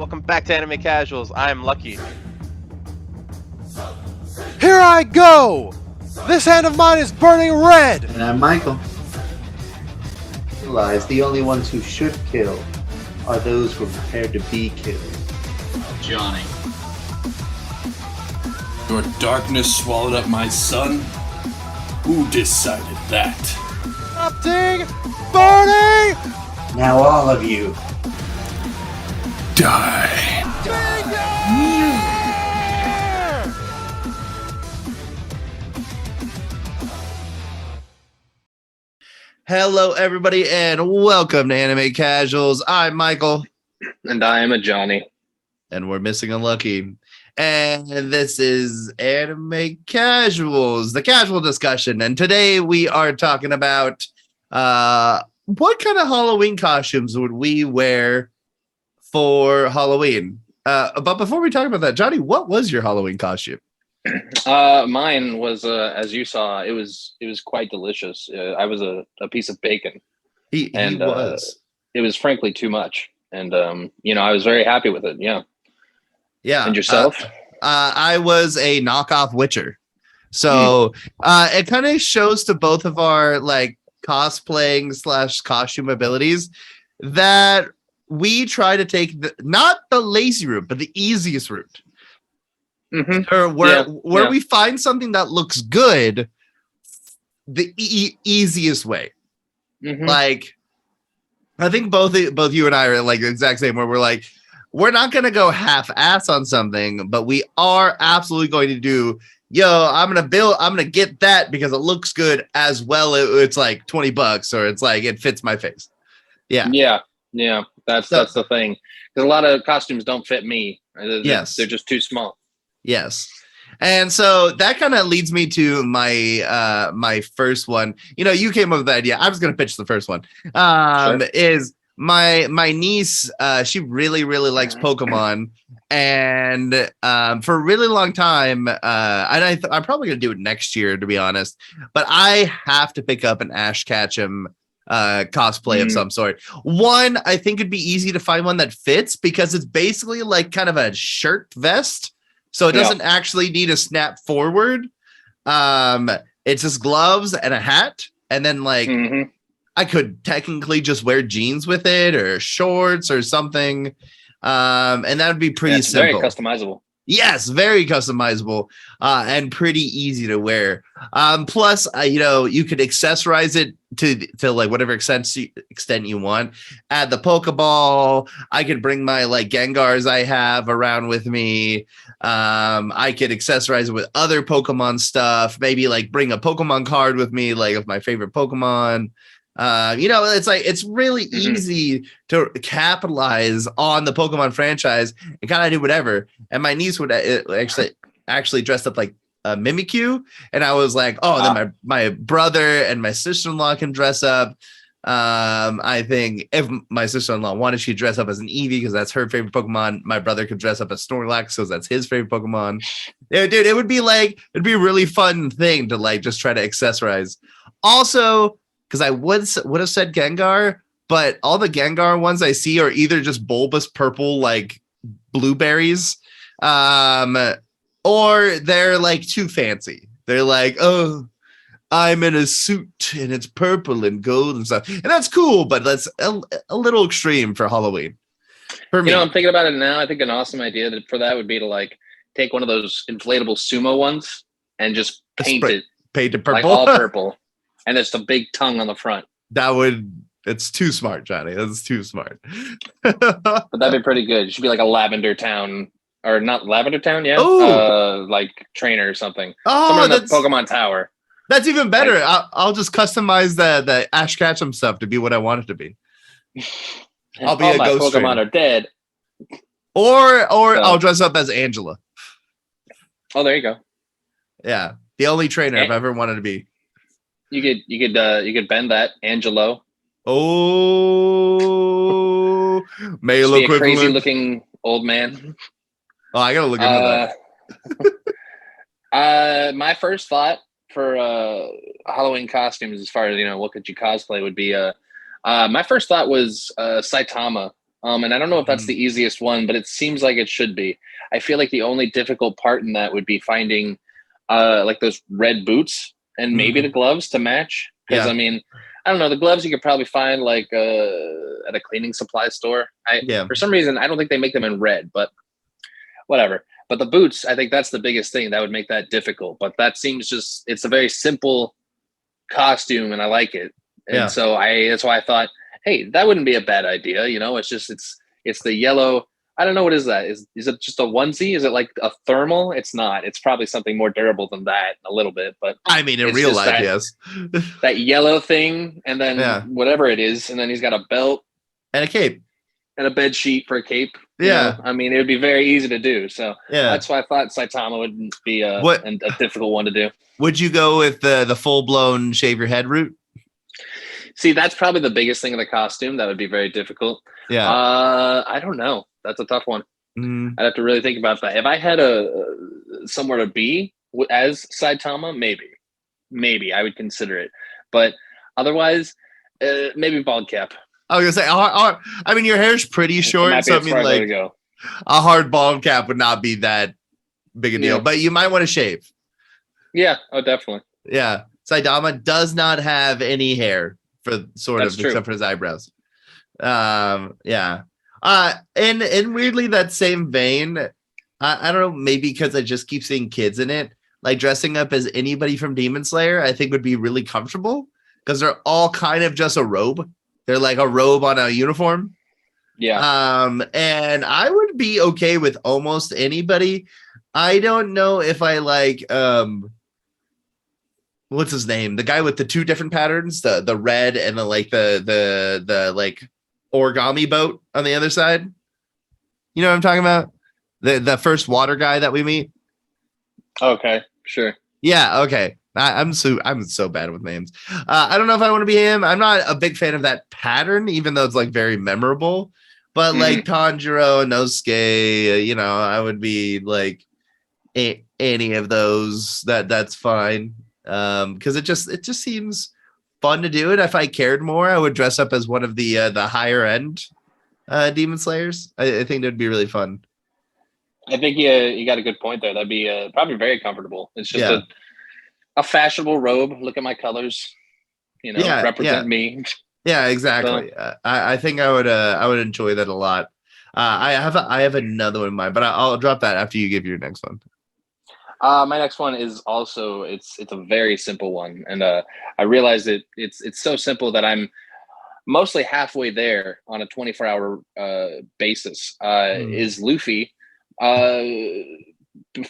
Welcome back to Anime Casuals. I'm Lucky. Here I go! This hand of mine is burning red! And I'm Michael. Realize the only ones who should kill are those who are prepared to be killed. Johnny. Your darkness swallowed up my son? Who decided that? Erupting! Burning! Now all of you. Die. Hello, everybody, and welcome to Anime Casuals. I'm Michael. And I am a Johnny. And we're missing a Lucky. And this is Anime Casuals, the casual discussion. And today we are talking about what kind of Halloween costumes would we wear for Halloween? But before we talk about that, Johnny, what was your Halloween costume? Mine was, as you saw, it was quite delicious. I was a piece of bacon. He was. It was frankly too much. And, I was very happy with it. Yeah. Yeah. And yourself? I was a knockoff Witcher. So it kind of shows to both of our like cosplaying / costume abilities that we try to take not the lazy route, but the easiest route. Mm-hmm. Or where we find something that looks good, the easiest way. Mm-hmm. Like, I think both you and I are like the exact same. Where we're like, we're not gonna go half-ass on something, but we are absolutely going to do. I'm gonna get that because it looks good as well. It's like $20, or it's like it fits my face. Yeah. That's the thing. Because a lot of costumes don't fit me. They're just too small. Yes. And so that kind of leads me to my my first one. You came up with the idea. I was going to pitch the first one. Sure. Is my niece, she really, really likes Pokemon. And for a really long time, and I'm probably going to do it next year, to be honest. But I have to pick up an Ash Ketchum cosplay of some sort. One, I think it'd be easy to find one that fits because it's basically like kind of a shirt vest. So it doesn't actually need a snap forward. It's just gloves and a hat. And then I could technically just wear jeans with it or shorts or something. And that would be pretty simple. Very customizable. Yes, very customizable and pretty easy to wear. Plus, you could accessorize it to like whatever extent you want. Add the Pokeball. I could bring my like Gengars I have around with me. I could accessorize it with other Pokemon stuff. Maybe like bring a Pokemon card with me, like of my favorite Pokemon. It's really easy to capitalize on the Pokemon franchise and kind of do whatever. And my niece would actually dressed up like a Mimikyu, and I was like, then my brother and my sister-in-law can dress up. I think if my sister-in-law wanted, she'd dress up as an Eevee because that's her favorite Pokemon. My brother could dress up as Snorlax because that's his favorite Pokemon. Dude, it'd be a really fun thing to like just try to accessorize. Also, because I would have said Gengar, but all the Gengar ones I see are either just bulbous purple like blueberries, or they're like too fancy. They're like, oh, I'm in a suit and it's purple and gold and stuff, and that's cool, but that's a little extreme for Halloween. For me, I'm thinking about it now. I think an awesome idea for that would be to like take one of those inflatable sumo ones and just paint it purple, like all purple. And it's a big tongue on the front. It's too smart, Johnny. That's too smart. But that'd be pretty good. It should be like a Lavender Town, or not Lavender Town, yeah? Like trainer or something. Somewhere in the Pokemon Tower. That's even better. I'll just customize the Ash Ketchum stuff to be what I want it to be. I'll be all a my ghost Pokemon trainer. are dead. Or I'll dress up as Angela. Oh, there you go. Yeah, the only trainer I've ever wanted to be. You could bend that, Angelo. Oh, male be equivalent. a crazy looking old man. Oh, I gotta look into that. My first thought for Halloween costumes, as far as what could you cosplay, would be my first thought was Saitama And I don't know if that's the easiest one, but it seems like it should be. I feel like the only difficult part in that would be finding like those red boots and maybe the gloves to match. Because I mean, I don't know, the gloves you could probably find like at a cleaning supply store. For some reason, I don't think they make them in red, but whatever. But the boots, I think that's the biggest thing that would make that difficult. But that seems it's a very simple costume and I like it. And so that's why I thought, hey, that wouldn't be a bad idea. You know, it's the yellow. I don't know. What is that? Is it just a onesie? Is it like a thermal? It's not. It's probably something more durable than that a little bit. But I mean, in real life, yes. That yellow thing. And then whatever it is. And then he's got a belt. And a cape. And a bed sheet for a cape. Yeah. You know? I mean, it would be very easy to do. So that's why I thought Saitama wouldn't be a difficult one to do. Would you go with the full-blown shave your head route? See, that's probably the biggest thing in the costume. That would be very difficult. Yeah. I don't know. That's a tough one. I'd have to really think about that. If I had somewhere to be as Saitama, maybe I would consider it. But otherwise, maybe bald cap. I was gonna say, I mean, your hair's pretty short, so I mean, like a hard bald cap would not be that big a deal. But you might want to shave. Yeah. Oh, definitely. Yeah. Saitama does not have any hair except for his eyebrows. Yeah. And weirdly, that same vein, I don't know, maybe because I just keep seeing kids in it, like dressing up as anybody from Demon Slayer, I think would be really comfortable because they're all kind of just a robe. They're like a robe on a uniform. Yeah. And I would be okay with almost anybody. I don't know if I like what's his name? The guy with the two different patterns, the red and the like the like origami boat on the other side. You know what I'm talking about? The first water guy that we meet. Okay, sure. Yeah, okay. I'm so bad with names. I don't know if I want to be him. I'm not a big fan of that pattern, even though it's like very memorable. But like Tanjiro, Nosuke, you know, I would be like any of those. That's fine. Because it just seems fun to do it. If I cared more, I would dress up as one of the higher end Demon Slayers. I think that'd be really fun. I think you got a good point there. That'd be probably very comfortable. It's just a fashionable robe. Look at my colors. You know, represent me. Yeah, exactly. So, I think I would enjoy that a lot. I have another one in mind, but I'll drop that after you give your next one. My next one is also it's a very simple one, and I realize it's so simple that I'm mostly halfway there on a 24-hour basis. Is Luffy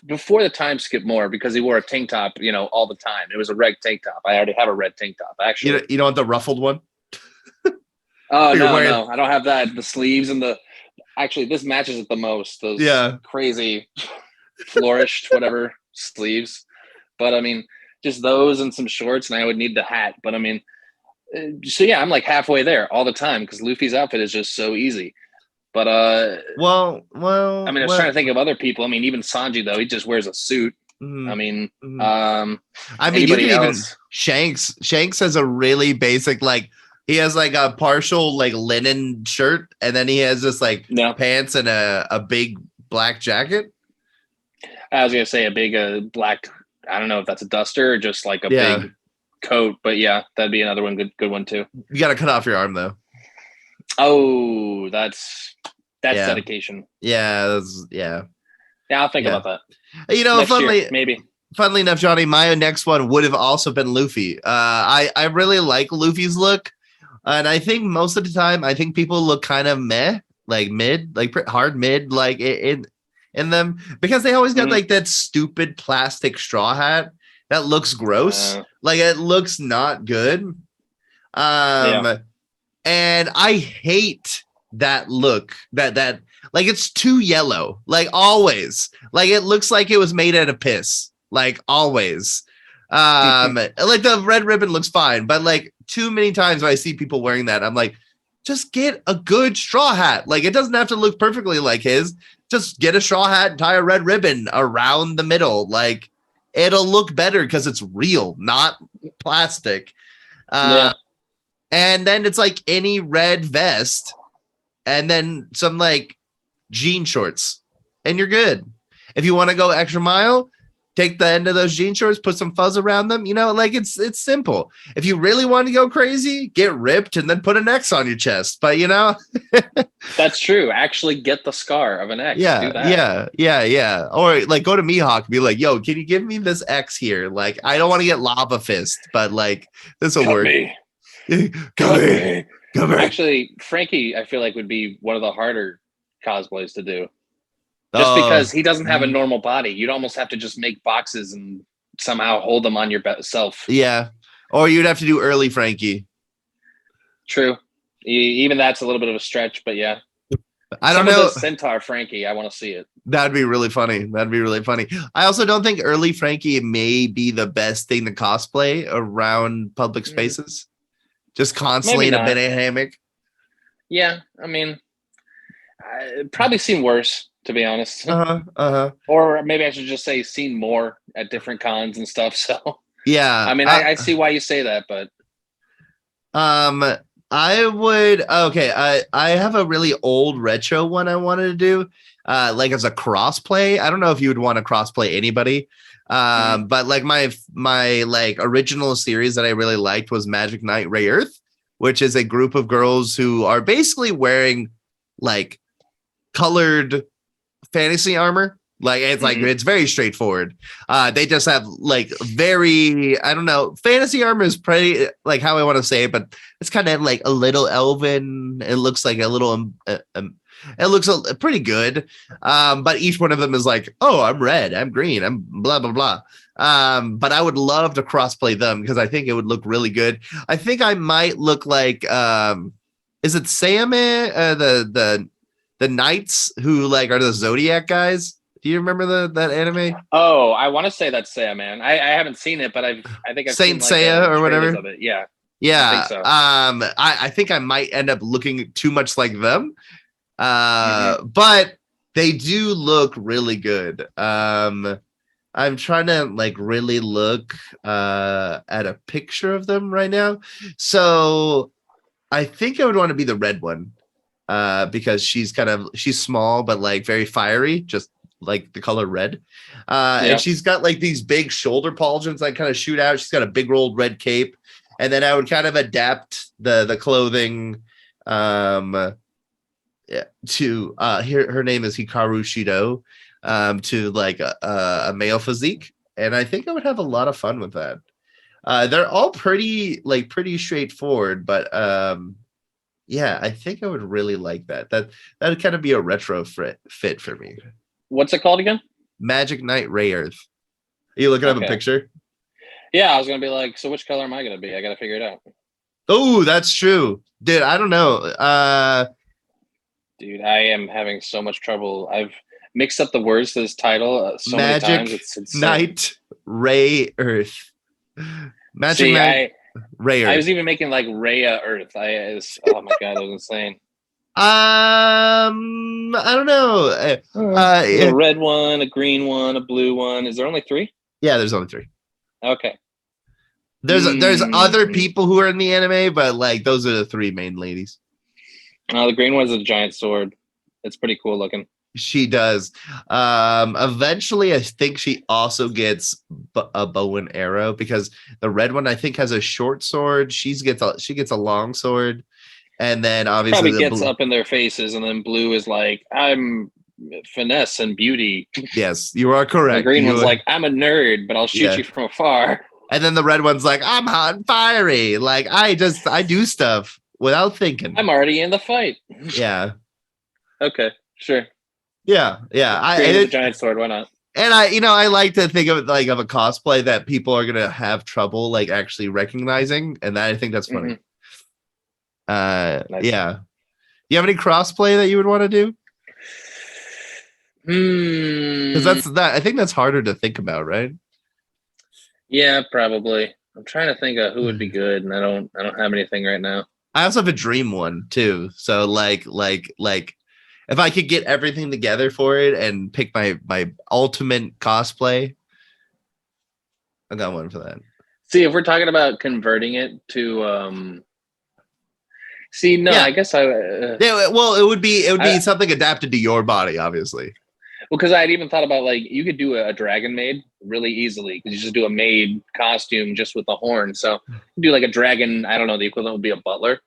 before the time skip more because he wore a tank top, you know, all the time. It was a red tank top. I already have a red tank top. Actually, you don't want the ruffled one? Oh no, I don't have that. The sleeves and actually this matches it the most. Those crazy flourished whatever sleeves, but I mean just those and some shorts, and I would need the hat. But I mean, so yeah, I'm like halfway there all the time because Luffy's outfit is just so easy. But well, I mean, I was trying to think of other people. I mean, even Sanji though, he just wears a suit. I mean, I mean, you can even Shanks. Shanks has a really basic, like he has like a partial like linen shirt, and then he has just like pants and a big black jacket. I was gonna say a big black. I don't know if that's a duster or just like a big coat, but yeah, that'd be another one. Good one too. You got to cut off your arm though. Oh, that's dedication. Yeah, I'll think about that. You know, maybe. Funnily enough, Johnny, my next one would have also been Luffy. I really like Luffy's look, and I think most of the time, I think people look kind of meh, like mid, like hard mid, like in them because they always got like that stupid plastic straw hat that looks gross, like it looks not good. And I hate that look that like it's too yellow, like always, like it looks like it was made out of piss, like always. Like the red ribbon looks fine, but like too many times when I see people wearing that, I'm like, just get a good straw hat. Like it doesn't have to look perfectly like his. Just get a straw hat and tie a red ribbon around the middle. Like it'll look better because it's real, not plastic. And then it's like any red vest. and then some like jean shorts, and you're good. If you want to go extra mile, take the end of those jean shorts, put some fuzz around them. You know, like it's simple. If you really want to go crazy, get ripped and then put an X on your chest. But you know, That's true. Actually, get the scar of an X. Do that. yeah. Or like go to Mihawk and be like, "Yo, can you give me this X here? Like, I don't want to get lava fist, but like this will work." Come here. Actually, Frankie, I feel like would be one of the harder cosplays to do. Just because he doesn't have a normal body. You'd almost have to just make boxes and somehow hold them on your self. Yeah. Or you'd have to do early Frankie. True. Even that's a little bit of a stretch, but yeah. I don't know. Some of the Centaur Frankie, I want to see it. That'd be really funny. I also don't think early Frankie may be the best thing to cosplay around public spaces. Just constantly in a banana hammock. Yeah. I mean, I've probably seen worse, to be honest. Or maybe I should just say seen more at different cons and stuff. So yeah, I mean, I see why you say that, but I would I have a really old retro one I wanted to do, like as a crossplay. I don't know if you would want to crossplay anybody, but like my like original series that I really liked was Magic Knight Ray Earth, which is a group of girls who are basically wearing like colored fantasy armor. Like it's like it's very straightforward. They just have like very, I don't know, fantasy armor is pretty like how I want to say it, but it's kind of like a little elven. It looks like a little it looks pretty good. But each one of them is like, oh, I'm red, I'm green, I'm blah blah blah. But I would love to crossplay them because I think it would look really good. I think I might look like is it Sayame, the knights who like are the Zodiac guys? Do you remember that anime? Oh, I want to say that's Seiya, man. I haven't seen it, but I think I've Saint seen Seiya or whatever. Of it. Yeah. Yeah. I think so. I think I might end up looking too much like them. But they do look really good. I'm trying to like really look at a picture of them right now. So I think I would want to be the red one. Because she's small but like very fiery, just like the color red. And she's got like these big shoulder pauldrons that kind of shoot out. She's got a big old red cape. And then I would kind of adapt the clothing to her name is Hikaru Shido, to like a male physique. And I think I would have a lot of fun with that. They're all pretty straightforward, but yeah, I think I would really like that. That would kind of be a retro fit for me. What's it called again? Magic Knight Ray Earth. Are you looking up a picture? Yeah, I was gonna be like, so which color am I gonna be? I gotta figure it out. Oh, that's true, dude. I don't know. Dude, I am having so much trouble. I've mixed up the words to this title so Magic many times. It's Knight Ray Earth. Magic Knight Ray Earth. I was even making like Raya Earth. Oh my god, that was insane. I don't know. A red one, a green one, a blue one. Is there only 3? Yeah, there's only 3. Okay. There's other people who are in the anime, but like those are the 3 main ladies. The green one is a giant sword. It's pretty cool looking. She does. Eventually, I think she also gets a bow and arrow because the red one I think has a short sword. She gets a long sword, and then obviously probably gets up in their faces, and then blue is like, I'm finesse and beauty. Yes, you are correct. The green one's like, I'm a nerd, but I'll shoot you from afar. And then the red one's like, I'm hot and fiery. Like I do stuff without thinking. I'm already in the fight. Yeah. Okay. Sure. Yeah. A giant sword. Why not? And I like to think of it like of a cosplay that people are gonna have trouble like actually recognizing, and I think that's funny. Nice. Yeah. Do you have any crossplay that you would want to do? Because I think that's harder to think about, right? Yeah, probably. I'm trying to think of who would be good, and I don't have anything right now. I also have a dream one too. So like if I could get everything together for it and pick my ultimate cosplay, I got one for that. See, if we're talking about converting it to See, no, Yeah. I guess I. Yeah, well, it would be I- something adapted to your body, obviously. Well, because I had even thought about like you could do a dragon maid really easily because you just do a maid costume just with the horn. So you do like a dragon. I don't know. The equivalent would be a butler.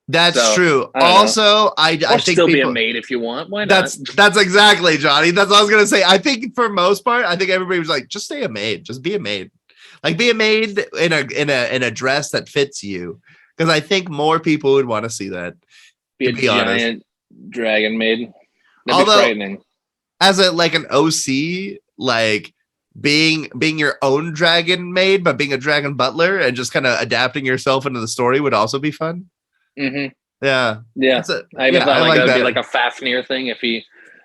That's So, true. I don't know. Also, I Or think still be people, a maid if you want. Why not? that's exactly, Johnny. That's what I was gonna say. I think for most part, I think everybody was like, just stay a maid, just be a maid, like be a maid in a dress that fits you. Because I think more people would want to see that. Be to a be honest. giant dragon maid. That'd Although- be frightening. As a like an OC, like being your own dragon maid, but being a dragon butler and just kind of adapting yourself into the story would also be fun. Hmm. Yeah, Yeah. I even thought I like that'd that. be like a Fafnir thing if he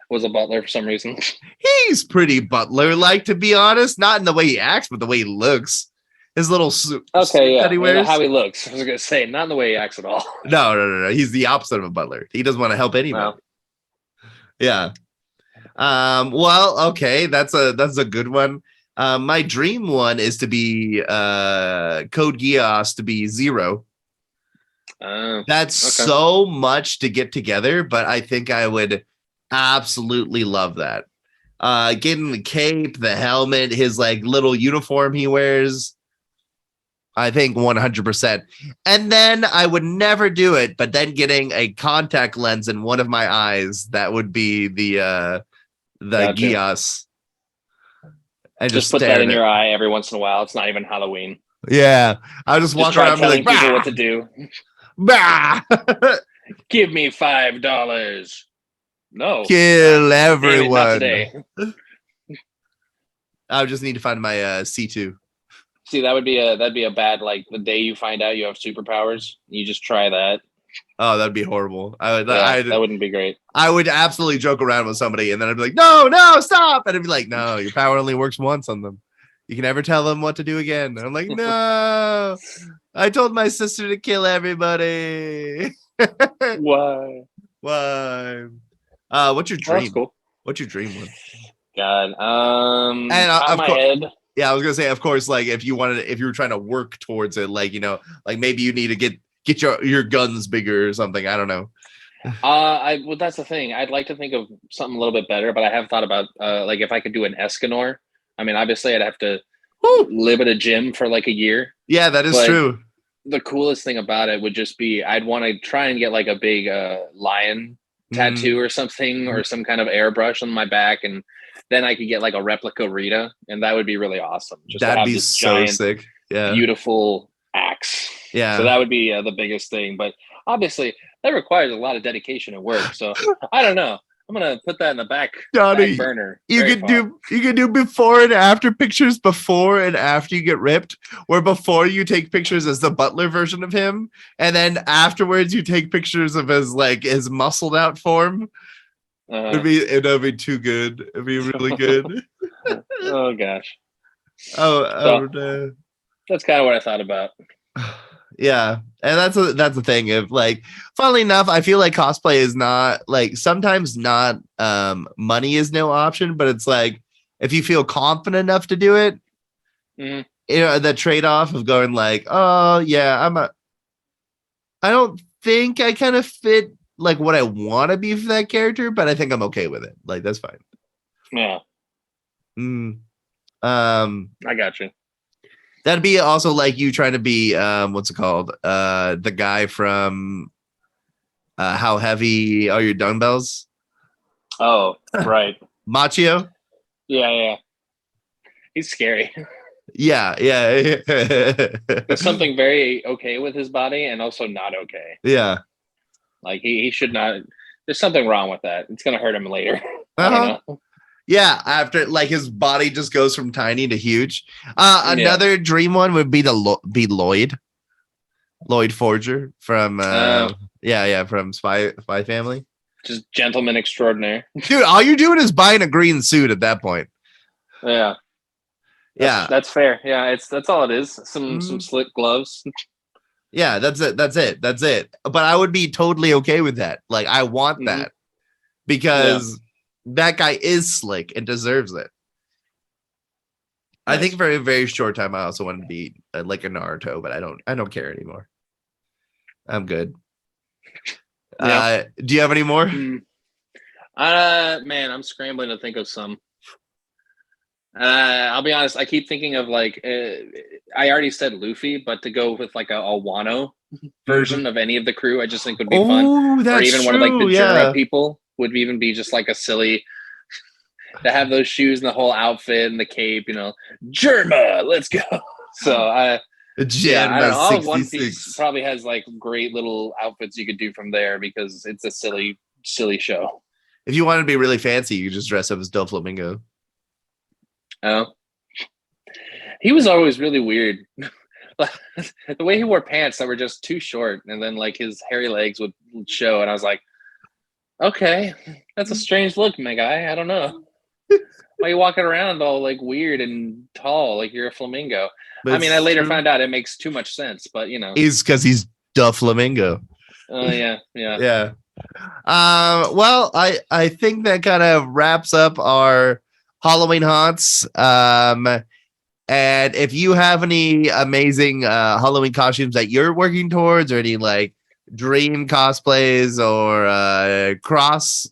was a butler for some reason. He's pretty butler-like, to be honest. Not in the way he acts, but the way he looks. His little suit Okay, yeah. that he wears. How he looks. I was gonna say, not in the way he acts at all. No. He's the opposite of a butler. He doesn't want to help anybody. Wow. Yeah. Well, okay, that's a good one. My dream one is to be Code Geass to be Zero. That's okay. so much to get together, but I think I would absolutely love that. Getting the cape, the helmet, his like little uniform he wears. I think 100%. And then I would never do it, but then getting a contact lens in one of my eyes, that would be the Gotcha. Geass. And Just put stare that at in it. your eye every once in a while. It's not even Halloween. Yeah. I just Just walk try around and telling be like, people bah, what to do. bah. Give me $5. No. Kill Damn it, everyone. not today. I just need to find my C2. See, that'd be a bad like the day you find out you have superpowers, you just try that. Oh, that'd be horrible. Yeah, that wouldn't be great. I would absolutely joke around with somebody and then I'd be like, no, stop. And I'd be like, no, your power only works once on them. You can never tell them what to do again. And I'm like, no, I told my sister to kill everybody. Why? Why? What's your Oh, that's dream? cool. What's your dream one? God. And, Top of of my course- head. Yeah, I was gonna say, of course, like if you were trying to work towards it, like, you know, like maybe you need to get your guns bigger or something. I don't know. Well, that's the thing. I'd like to think of something a little bit better, but I have thought about like if I could do an Escanor. I mean, obviously, I'd have to live at a gym for like a year. Yeah, that is But- true. The coolest thing about it would just be I'd want to try and get like a big lion tattoo or something, or some kind of airbrush on my back, and then I could get like a replica Rita, and that would be really awesome. Just to That'd have be this so giant, sick. Yeah. beautiful axe. Yeah. So that would be the biggest thing. But obviously, that requires a lot of dedication and work. So I don't know. I'm gonna put that in the back Johnny, burner. you very could do before and after pictures before and after you get ripped, where before you take pictures as the butler version of him, and then afterwards you take pictures of his muscled out form. It'd be too good. It'd be really good. Oh gosh. Oh, That's kind of what I thought about. yeah. And that's the thing. If like, funnily enough, I feel like cosplay is not like sometimes not money is no option, but it's like if you feel confident enough to do it, Mhm. you know, the trade-off of going like, oh yeah, I don't think I kind of fit like what I want to be for that character, but I think I'm okay with it. Like that's fine. Yeah, I got you. That'd be also like you trying to be what's it called? The guy from How Heavy Are Your Dumbbells? Oh, right. Machio? Yeah. He's scary. Yeah. There's something very okay with his body and also not okay. Yeah. Like he should not. There's something wrong with that. It's gonna hurt him later. I don't know. Yeah, after like his body just goes from tiny to huge. Another dream one would be be Lloyd Forger from from Spy Family. Just gentleman extraordinaire. Dude, all you're doing is buying a green suit at that point. Yeah. That's fair. Yeah, that's all it is. Some slick gloves. Yeah, that's it. But I would be totally okay with that. Like I want that because that guy is slick and deserves it. I think for a very short time I also wanted to be like a Naruto, but I don't care anymore. I'm good. Do you have any more? Man, I'm scrambling to think of some. I'll be honest. I keep thinking of like I already said Luffy, but to go with like a Wano version of any of the crew, I just think would be fun. Oh, that's or even true. one of like the yeah. Jura people would even be just like a silly to have those shoes and the whole outfit and the cape. Germa, let's go. So I don't know. All of One Piece probably has like great little outfits you could do from there because it's a silly show. If you wanted to be really fancy, you could just dress up as Doflamingo. Oh, he was always really weird. The way he wore pants that were just too short, and then like his hairy legs would show, and I was like, okay, that's a strange look, my guy. I don't know. Why are you walking around all like weird and tall, like you're a flamingo? But I mean, I later found out it makes too much sense, but he's because he's Doflamingo. Yeah. Yeah. Well, I think that kind of wraps up our Halloween haunts. And if you have any amazing Halloween costumes that you're working towards, or any like dream cosplays or cross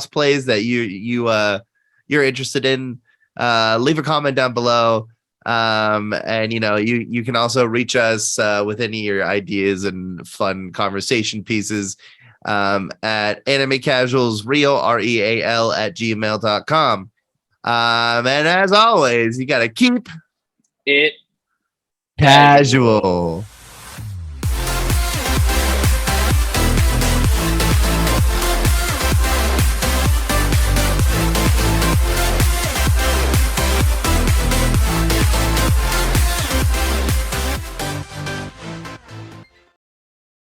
plays that you're interested in, leave a comment down below. And you can also reach us with any of your ideas and fun conversation pieces at Anime Casuals Real REAL at gmail.com. And as always, you gotta keep it casual.